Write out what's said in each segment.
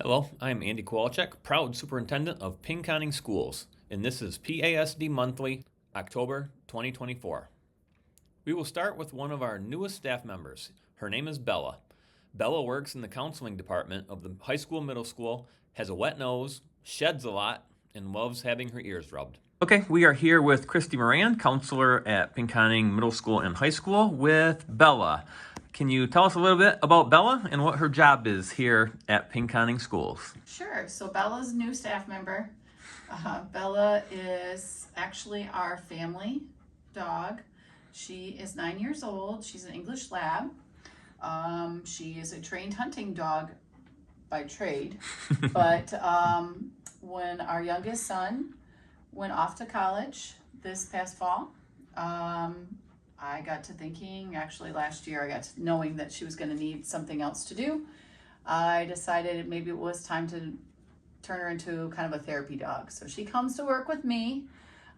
Hello, I'm Andy Kowalczyk, proud superintendent of Pinconning Schools, and this is PASD Monthly, October 2024. We will start with one of our newest staff members. Her name is Bella. Bella works in the counseling department of the high school, middle school, has a wet nose, sheds a lot, and loves having her ears rubbed. Okay, we are here with Christy Moran, counselor at Pinconning Middle School and High School, with Bella. Can you tell us a little bit about Bella and what her job is here at Pinconning Schools? Sure. So Bella's a new staff member. Bella is actually our family dog. She is 9 years old. She's an English lab. She is a trained hunting dog by trade. But when our youngest son went off to college this past fall, I got to thinking, actually last year, knowing that she was going to need something else to do. I decided maybe it was time to turn her into kind of a therapy dog. So she comes to work with me,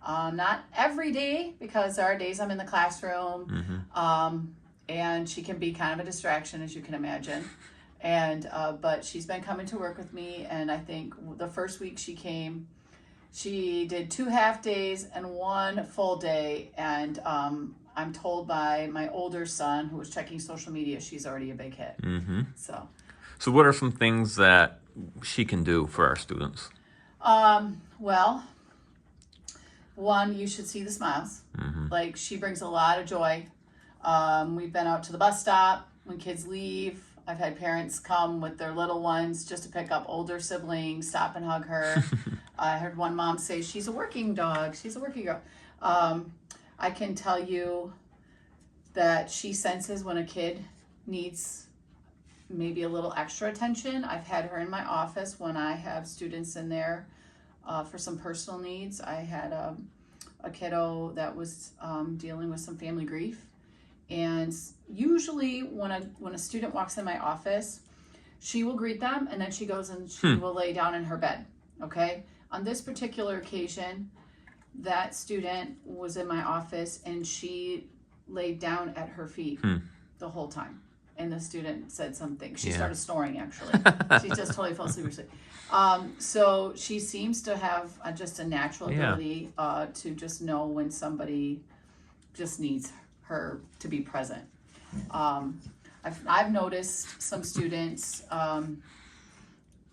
not every day, because there are days I'm in the classroom, and she can be kind of a distraction, as you can imagine. And but she's been coming to work with me, and I think the first week she came, she did 2 half days and 1 full day, and I'm told by my older son, who was checking social media, she's already a big hit. So what are some things that she can do for our students? Well, one, you should see the smiles. Like, she brings a lot of joy. We've been out to the bus stop when kids leave. I've had parents come with their little ones just to pick up older siblings, stop and hug her. I heard one mom say, she's a working dog. She's a working girl. I can tell you that she senses when a kid needs maybe a little extra attention. I've had her in my office when I have students in there for some personal needs. I had a kiddo that was dealing with some family grief. And usually when a student walks in my office, she will greet them, and then she goes and she will lay down in her bed, okay? On this particular occasion, that student was in my office, and she laid down at her feet the whole time. And the student said something. She started snoring, actually. She just totally fell asleep. So she seems to have just a natural ability to just know when somebody just needs her to be present. I've noticed some students,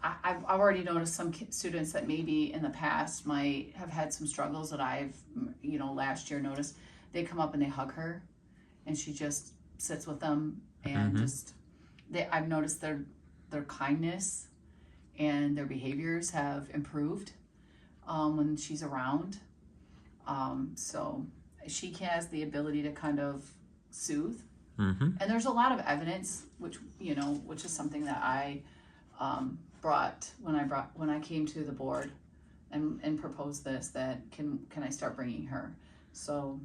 I've already noticed some students that maybe in the past might have had some struggles that I've, last year noticed. They come up and they hug her, and she just sits with them, and I've noticed their kindness and their behaviors have improved when she's around. So she has the ability to kind of soothe. And there's a lot of evidence, which is something that I brought when I came to the board and proposed this, that can I start bringing her. So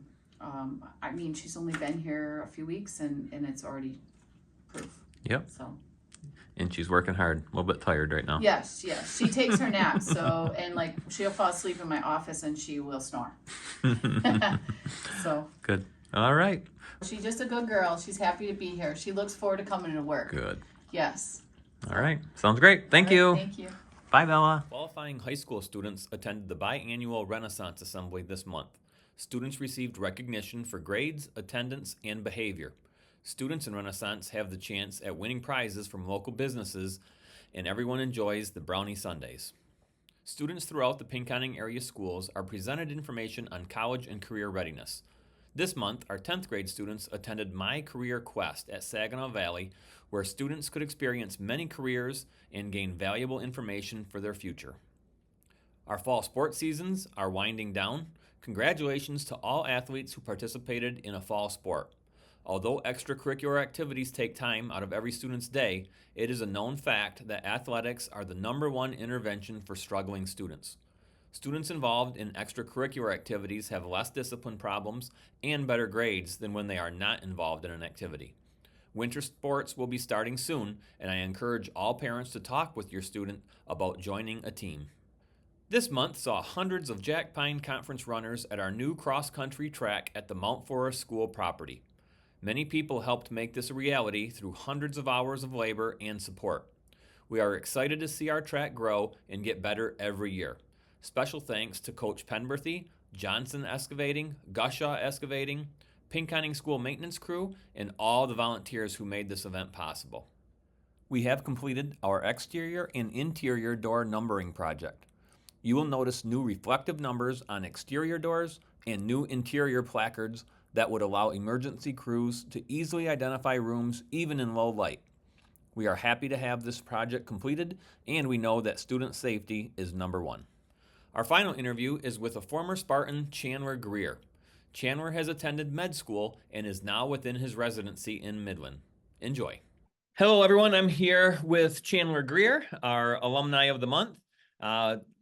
I mean, she's only been here a few weeks, and it's already proof. Yep. So. And she's working hard, a little bit tired right now. Yes, she takes her naps. So, and like, she'll fall asleep in my office and she will snore. So. Good. All right. She's just a good girl. She's happy to be here. She looks forward to coming to work. Good. Yes. All right. Sounds great. Thank you. Thank you. Bye, Bella. Qualifying high school students attended the biannual Renaissance Assembly this month. Students received recognition for grades, attendance, and behavior. Students in Renaissance have the chance at winning prizes from local businesses, and everyone enjoys the brownie sundaes. Students throughout the Pinconning area schools are presented information on college and career readiness. This month, our 10th grade students attended My Career Quest at Saginaw Valley, where students could experience many careers and gain valuable information for their future. Our fall sports seasons are winding down. Congratulations to all athletes who participated in a fall sport. Although extracurricular activities take time out of every student's day, it is a known fact that athletics are the #1 intervention for struggling students. Students involved in extracurricular activities have less discipline problems and better grades than when they are not involved in an activity. Winter sports will be starting soon, and I encourage all parents to talk with your student about joining a team. This month saw hundreds of Jack Pine Conference runners at our new cross-country track at the Mount Forest School property. Many people helped make this a reality through hundreds of hours of labor and support. We are excited to see our track grow and get better every year. Special thanks to Coach Penberthy, Johnson Excavating, Gushaw Excavating, Pinconning School Maintenance Crew, and all the volunteers who made this event possible. We have completed our exterior and interior door numbering project. You will notice new reflective numbers on exterior doors and new interior placards that would allow emergency crews to easily identify rooms even in low light. We are happy to have this project completed, and we know that student safety is number one. Our final interview is with a former Spartan, Chandler Greer. Chandler has attended med school and is now within his residency in Midland. Enjoy. Hello, everyone. I'm here with Chandler Greer, our alumni of the month.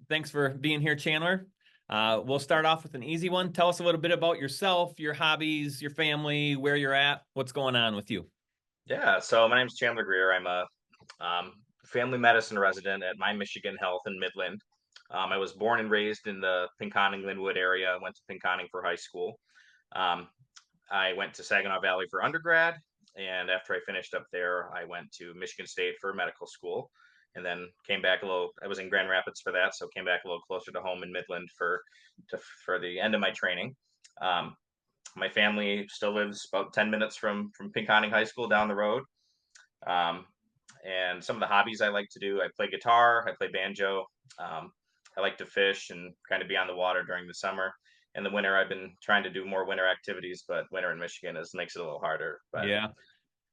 Thanks for being here, Chandler. We'll start off with an easy one. Tell us a little bit about yourself, your hobbies, your family, where you're at, what's going on with you. Yeah, so my name's Chandler Greer. I'm a family medicine resident at My Michigan Health in Midland. I was born and raised in the Pinconning Linwood area. I went to Pinconning for high school. Um, I went to Saginaw Valley for undergrad, and after I finished up there, I went to Michigan State for medical school, and then came back a little. I was in Grand Rapids for that, so came back a little closer to home in Midland for the end of my training. Um, my family still lives about 10 minutes from Pinconning High School down the road. Um, and some of the hobbies I like to do, I play guitar, I play banjo. Um, I like to fish and kind of be on the water during the summer. In the winter, I've been trying to do more winter activities, but winter in Michigan makes it a little harder. But Yeah.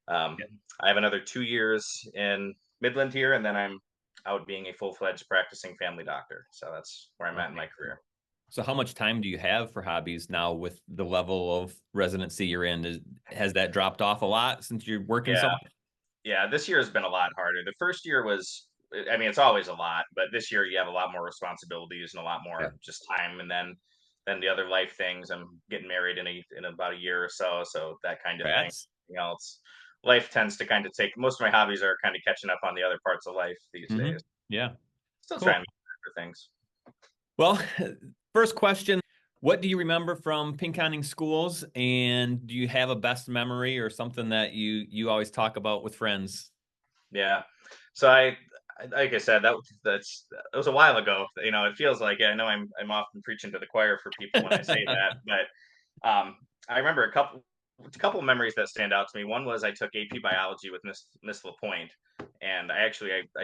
um, I have another 2 years in Midland here, and then I'm out being a full-fledged practicing family doctor. So that's where I'm at in my career. So how much time do you have for hobbies now with the level of residency you're in? Has that dropped off a lot since you're working so Yeah, much? yeah, this year has been a lot harder. The first year was, I mean, it's always a lot, but this year you have a lot more responsibilities and a lot Yeah. more just time. And then the other life things. I'm getting married in about a year or so, so that kind of thing. Congrats. Everything else, life tends to kind of take. Most of my hobbies are kind of catching up on the other parts of life these days. Yeah. Still Cool. trying to make for things. Well, first question, what do you remember from Pinconning schools, and do you have a best memory or something that you always talk about with friends? Yeah. So like I said, that's it was a while ago. You know, it feels like, yeah, I know I'm often preaching to the choir for people when I say that, but I remember a couple of memories that stand out to me. One was I took AP biology with Miss Lapointe, and I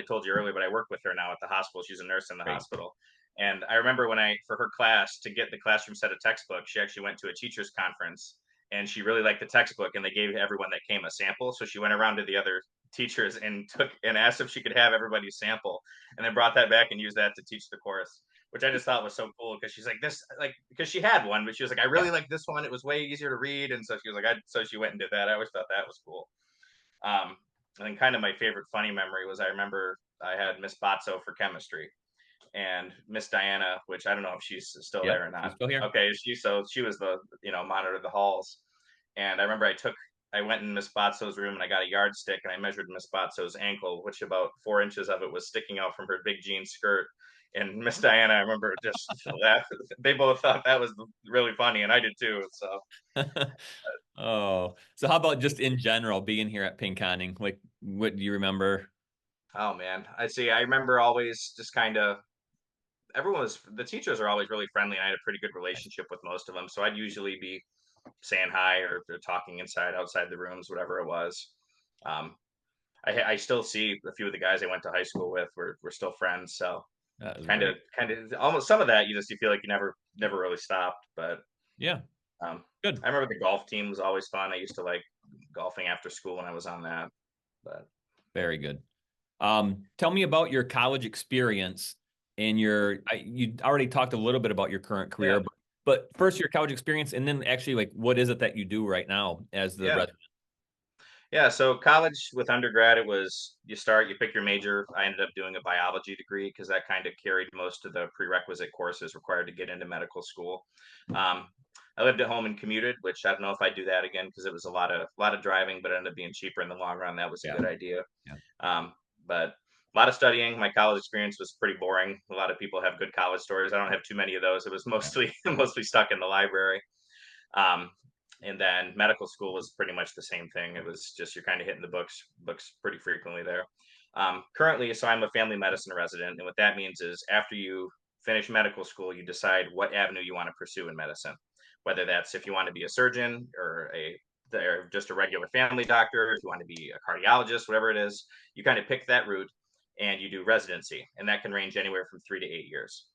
told you earlier, but I work with her now at the hospital. She's a nurse in the Great. hospital. And I remember when for her class to get the classroom set of textbooks, she actually went to a teachers conference and she really liked the textbook and they gave everyone that came a sample. So she went around to the other teachers and took and asked if she could have everybody's sample and then brought that back and used that to teach the course, which I just thought was so cool because she's like this, like, because she had one, but she was like, I Yeah. really like this one, it was way easier to read, and so she was like, so she went and did that. I always thought that was cool. And then kind of my favorite funny memory was I remember I had Miss Botso for chemistry and Miss Diana, which I don't know if she's still Yep. there or She's not. still here. Okay, she was the monitor of the halls, and I remember I went in Miss Botso's room and I got a yardstick and I measured Miss Botso's ankle, which about 4 inches of it was sticking out from her big jean skirt. And Miss Diana, I remember just laugh. They both thought that was really funny, and I did too. So, Oh, so how about just in general being here at Pinconning? Like, what do you remember? oh man, I see. I remember always just kind of the teachers are always really friendly, and I had a pretty good relationship with most of them. So I'd usually be saying hi or they're talking outside the rooms, whatever it was. Um, I still see a few of the guys I went to high school with. We're still friends. So That was great. kind of almost some of that you feel like you never really stopped. But Yeah, good. I remember the golf team was always fun. I used to like golfing after school when I was on that. But Very good. Tell me about your college experience and you already talked a little bit about your current yeah, career, but first your college experience and then actually like what is it that you do right now as the yeah. resident? Yeah, so college with undergrad, it was you pick your major. I ended up doing a biology degree because that kind of carried most of the prerequisite courses required to get into medical school. Um, I lived at home and commuted, which I don't know if I'd do that again because it was a lot of driving, but it ended up being cheaper in the long run. That was a Yeah. good idea. Yeah. But a lot of studying. My college experience was pretty boring. A lot of people have good college stories. I don't have too many of those. It was Yeah. mostly mostly stuck in the library. Um, and then medical school was pretty much the same thing. It was just you're kind of hitting the books pretty frequently there. Currently, so I'm a family medicine resident, and what that means is after you finish medical school, you decide what avenue you want to pursue in medicine, whether that's if you want to be a surgeon or just a regular family doctor, if you want to be a cardiologist, whatever it is, you kind of pick that route and you do residency, and that can range anywhere from 3 to 8 years.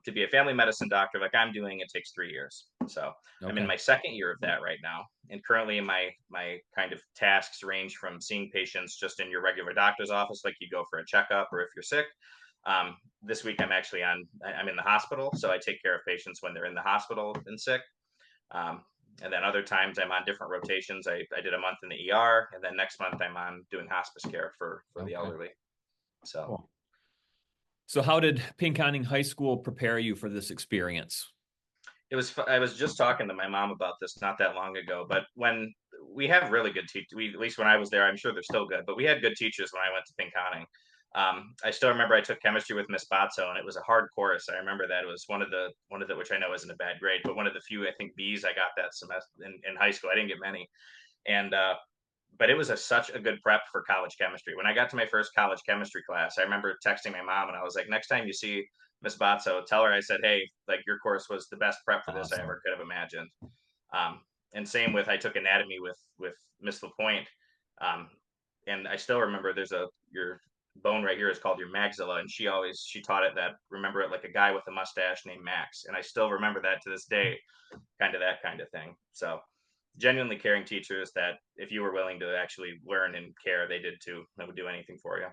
To be a family medicine doctor, like I'm doing, it takes 3 years. So I'm in Okay. my second year of that right now, and currently my kind of tasks range from seeing patients just in your regular doctor's office, like you go for a checkup or if you're sick. This week I'm in the hospital, so I take care of patients when they're in the hospital and sick. Um, and then other times I'm on different rotations. I did a month in the ER, and then next month I'm on doing hospice care for the Okay. elderly. So Cool. So how did Pinconning High School prepare you for this experience? I was just talking to my mom about this not that long ago, but when we have really good teachers, at least when I was there, I'm sure they're still good, but we had good teachers when I went to Pinconning. I still remember I took chemistry with Miss Botso, and it was a hard course. I remember that it was one of the which I know isn't a bad grade, but one of the few I think B's I got that semester in high school. I didn't get many, and but it was such a good prep for college chemistry. When I got to my first college chemistry class, I remember texting my mom and I was like, next time you see Miss Botso, tell her I said, hey, like your course was the best prep for this I Awesome. ever could have imagined. Um, and same with I took anatomy with Miss Lapointe, um, and I still remember there's a your bone right here is called your maxilla, and she taught it that remember it like a guy with a mustache named Max, and I still remember that to this day, kind of that kind of thing. So genuinely caring teachers that if you were willing to actually learn and care, they did too. They would do anything for you.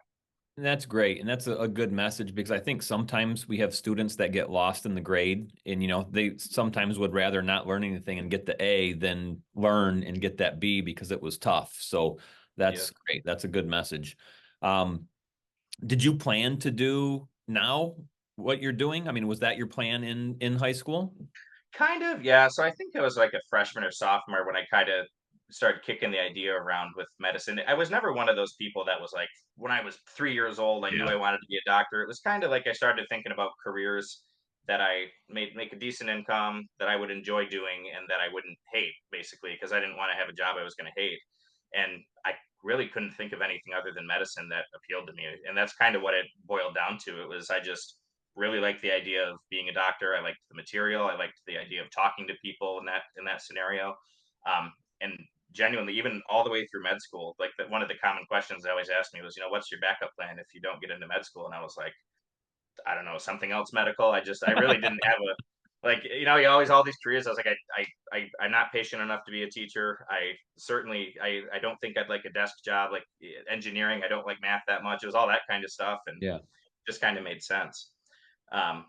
And that's great. And that's a good message because I think sometimes we have students that get lost in the grade and, they sometimes would rather not learn anything and get the A than learn and get that B because it was tough. So Yeah. that's great. That's a good message. Um, did you plan to do now what you're doing? I mean, was that your plan in high school? Kind of, yeah. So I think I was like a freshman or sophomore when I kind of started kicking the idea around with medicine. I was never one of those people that was like, when I was 3 years old, I knew Yeah. I wanted to be a doctor. It was kind of like I started thinking about careers that I made make a decent income, that I would enjoy doing, and that I wouldn't hate, basically, because I didn't want to have a job I was going to hate. And I really couldn't think of anything other than medicine that appealed to me. And that's kind of what it boiled down to. It was I just really liked the idea of being a doctor. I liked the material. I liked the idea of talking to people in that scenario. And genuinely, even all the way through med school, like one of the common questions they always asked me was, what's your backup plan if you don't get into med school? And I was like, I don't know, something else medical. I really didn't have a like, you always all these careers. I was like, I'm not patient enough to be a teacher. I don't think I'd like a desk job like engineering. I don't like math that much. It was all that kind of stuff, and Yeah. just kind of made sense. Um,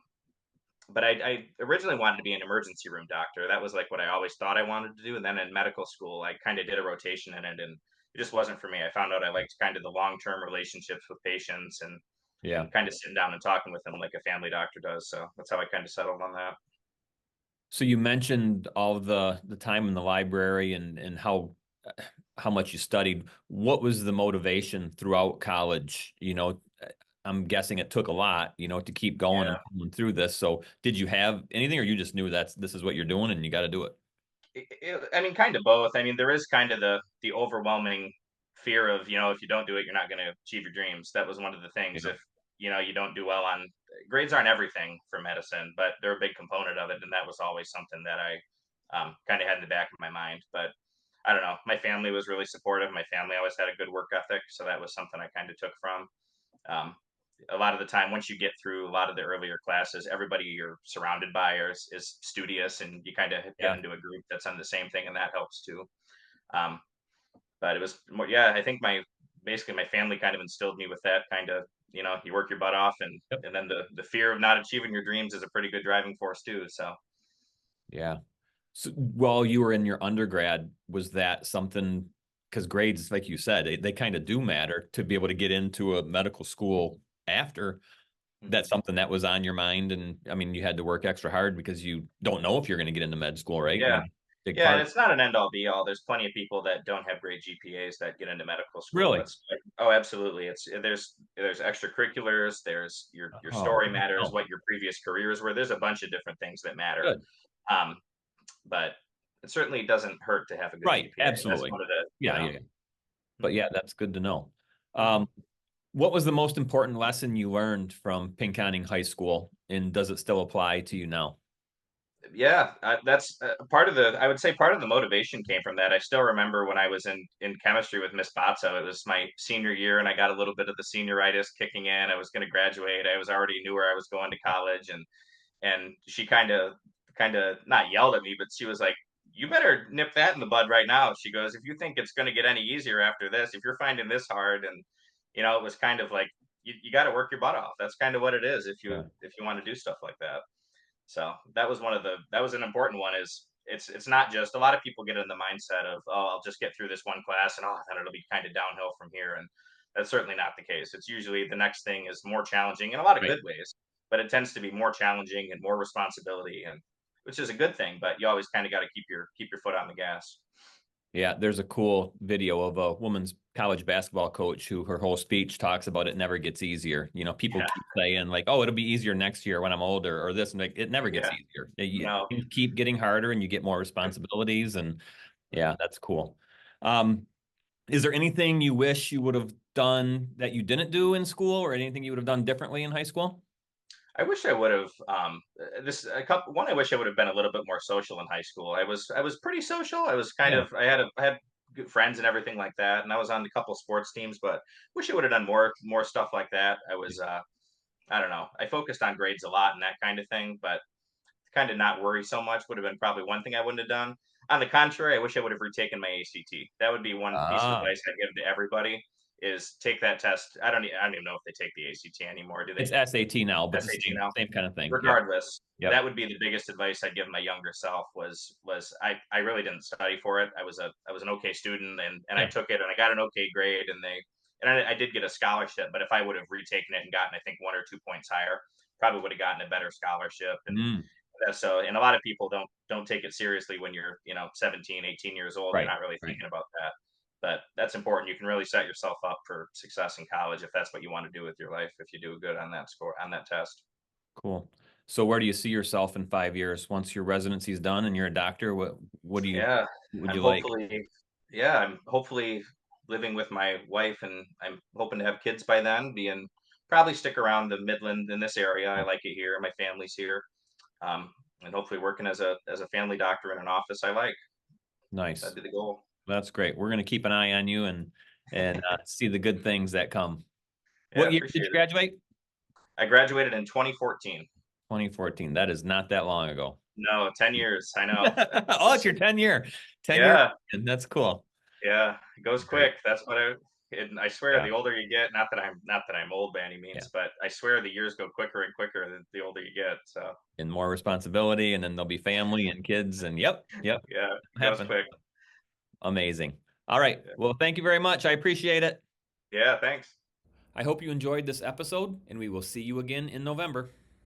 but I originally wanted to be an emergency room doctor. That was like what I always thought I wanted to do. And then in medical school, I kind of did a rotation in it, and it just wasn't for me. I found out I liked kind of the long term relationships with patients Yeah. and kind of sitting down and talking with them like a family doctor does. So that's how I kind of settled on that. So you mentioned all the time in the library and how much you studied. What was the motivation throughout college? I'm guessing it took a lot, to keep going and Yeah. going through this. So did you have anything, or you just knew this is what you're doing and you got to do it? I mean, kind of both. I mean, there is kind of the overwhelming fear of if you don't do it, you're not going to achieve your dreams. That was one of the things. Yeah. If you don't do well on grades, aren't everything for medicine, but they're a big component of it, and that was always something that I kind of had in the back of my mind. But I don't know. My family was really supportive. My family always had a good work ethic, so that was something I kind of took from. Um, a lot of the time, once you get through a lot of the earlier classes, everybody you're surrounded by is studious, and you kind of get Yeah. into a group that's on the same thing, and that helps too. Um, but it was more, yeah, I think basically my family kind of instilled me with that kind of, you work your butt off, and Yep. and then the fear of not achieving your dreams is a pretty good driving force too. So Yeah. So while you were in your undergrad, was that something? Because grades, like you said, they kind of do matter to be able to get into a medical school after. That's mhm. something that was on your mind, and I mean, you had to work extra hard because you don't know if you're going to get into med school, right? I Yeah. mean, big Yeah, and part. it's not an end all be all. There's plenty of people that don't have great GPAs that get into medical school. Really? That's oh, absolutely. There's extracurriculars. There's your Oh, story matters. no. What your previous careers were. There's a bunch of different things that matter. Good. Um, but it certainly doesn't hurt to have a good Right. GPA. That's Absolutely. one of the Yeah. Yeah. But Mhm. yeah, that's good to know. Mhm. What was the most important lesson you learned from Pinconning High School, and does it still apply to you now? Yeah, that's part of the. I would say part of the motivation came from that. I still remember when I was in chemistry with Miss Botso. It was my senior year, and I got a little bit of the senioritis kicking in. I was going to graduate. I was already knew where I was going to college, and she kind of not yelled at me, but she was like, "You better nip that in the bud right now." She goes, "If you think it's going to get any easier after this, if you're finding this hard," and it was kind of like you got to work your butt off. That's kind of what it is Yeah. if you want to do stuff like that. So that was an important one. Is it's not just a lot of people get in the mindset of, oh, I'll just get through this one class and then it'll be kind of downhill from here, and that's certainly not the case. It's usually the next thing is more challenging in a lot of Right. good ways, but it tends to be more challenging and more responsibility, and which is a good thing. But you always kind of got to keep your foot on the gas. Yeah, there's a cool video of a woman's college basketball coach who her whole speech talks about it never gets easier. People Yeah, keep saying like, "Oh, it'll be easier next year when I'm older," or this, and like, it never gets yeah. easier. No, Things keep getting harder, and you get more responsibilities, and yeah, that's cool. Um, is there anything you wish you would have done that you didn't do in school, or anything you would have done differently in high school? I wish I would have this a couple one. I wish I would have been a little bit more social in high school. I was pretty social. I was kind Yeah. of I had good friends and everything like that, and I was on a couple sports teams. But wish I would have done more stuff like that. I don't know. I focused on grades a lot and that kind of thing, but kind of not worry so much would have been probably one thing I wouldn't have done. On the contrary, I wish I would have retaken my ACT. That would be one piece of Ah, advice I'd give to everybody is take that test. I don't even know if they take the ACT anymore. Do it's they? SAT now, but the SAT same now? same kind of thing. Yep. Regardless, Yep. that would be the biggest advice I'd give my younger self was I really didn't study for it. I was an okay student, and I Yeah. took it and I got an okay grade, and I did get a scholarship. But if I would have retaken it and gotten, I think, 1 or 2 points higher, probably would have gotten a better scholarship. And Mm, and a lot of people don't take it seriously when you're 17, 18 years old. You're right. not really Right. thinking about that. But that's important. You can really set yourself up for success in college if that's what you want to do with your life. If you do good on that score on that test. Cool. So where do you see yourself in 5 years once your residency is done and you're a doctor? What do you Yeah, would I'm you like? hopefully yeah, I'm hopefully living with my wife, and I'm hoping to have kids by then, being probably stick around the Midland in this area. I like it here. My family's here. And hopefully working as a family doctor in an office I like. Nice. That'd be the goal. That's great. We're going to keep an eye on you and see the good things that come. Yeah, What year did appreciate you it. graduate? I graduated in 2014. 2014. That is not that long ago. No, 10 years. I know. Oh, it's your 10 year. 10 year. Yeah, And that's cool. yeah. It goes Great. quick. That's what I swear Yeah. the older you get, not that I'm old by any Yeah. means, but I swear the years go quicker and quicker the older you get. So And more responsibility, and then there'll be family and kids, and yep, yep, yeah, it goes happen. quick. Amazing. All right. Well, thank you very much. I appreciate it. Yeah, thanks. I hope you enjoyed this episode, and we will see you again in November.